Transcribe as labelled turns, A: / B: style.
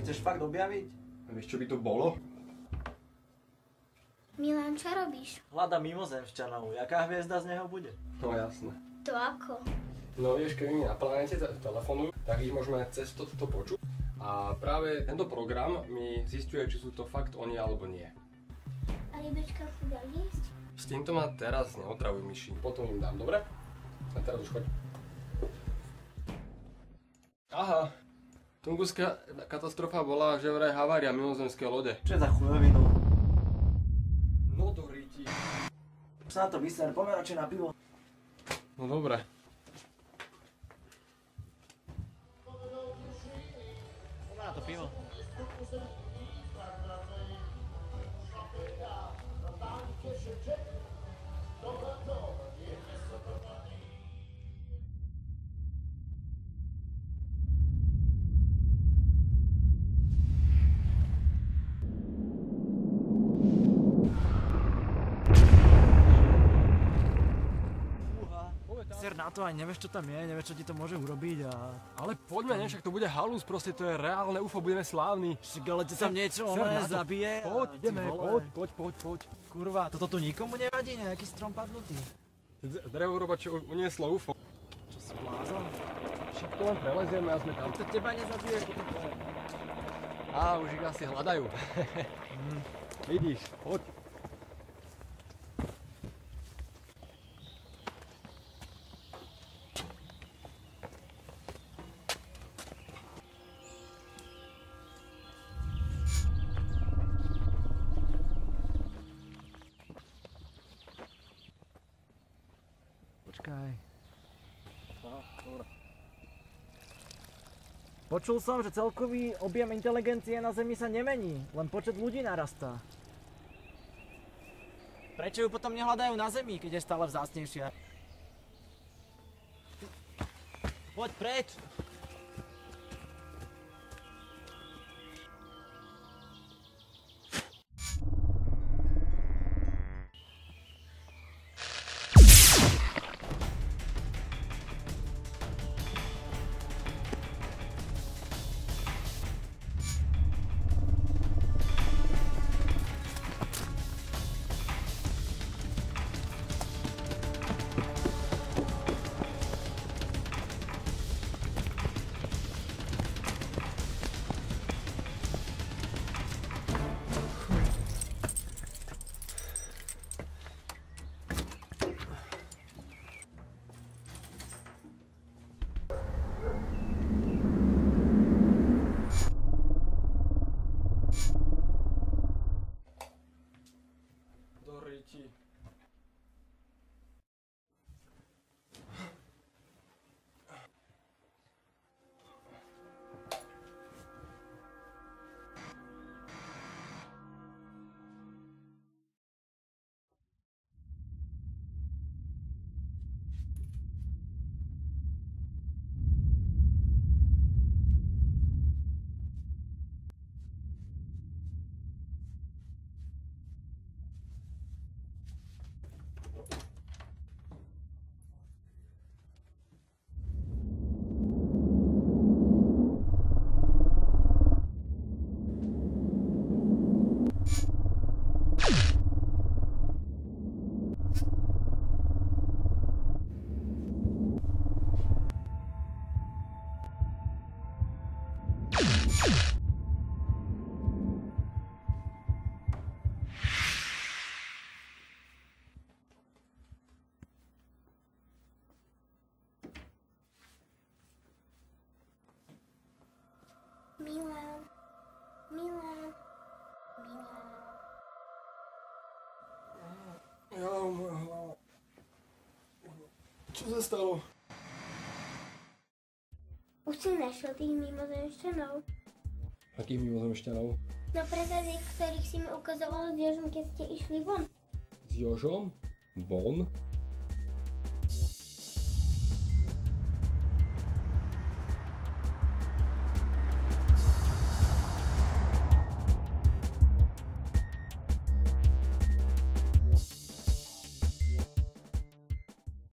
A: chceš fakt objaviť?
B: A vieš, čo by to bolo?
C: Milan, čo robíš?
A: Hľadám mimozemšťanov. Jaká hviezda z neho bude?
B: No jasné.
C: To ako?
B: No vieš, keď mi na planéte telefonujú, tak ich môžeme cez to počuť. A práve tento program mi zisťuje, či sú to fakt oni alebo nie.
C: A rybečka chce jesť?
B: S týmto ma teraz neotravuj myši. Potom im dám, dobre? A teraz už choď. Aha. Tunguská katastrofa bola, že vraj havária mimozemskej lode.
A: Čo je za chujovinu?
B: No do riti.
A: Sa na to vyser, poďme radšej na pivo.
B: No dobre.
A: Poďme na to pivo. Ser na to, aj nevieš, čo tam je, nevieš, čo ti to môže urobiť a...
B: Ale poďme, ne, však to bude halus, proste to je reálne UFO, budeme slávni.
A: Však ale ti tam niečo ono zabije.
B: Poď, ideme, poď.
A: Kurva, toto tu nikomu nevadí, nejaký strom padnutý.
B: Drevoruba, čo unieslo UFO.
A: Čo si blázon?
B: Však to len prelezieme a sme tam.
A: To teba nezabije, potom to je.
B: Á, už ich asi hľadajú. Vidíš, poď.
A: Počkaj. Počul som, že celkový objem inteligencie na Zemi sa nemení, len počet ľudí narastá. Prečo ju potom nehľadajú na Zemi, keď je stále vzácnejšia? Poď preč!
C: Milan.
B: Ja, moja hlava. Čo sa stalo?
C: Už si našiel tých mimozemšťanov?
B: Akých mimozemšťanov?
C: No predsa ktorých si mi ukazoval s Jožom, keď ste išli von.
B: S Jožom? Von?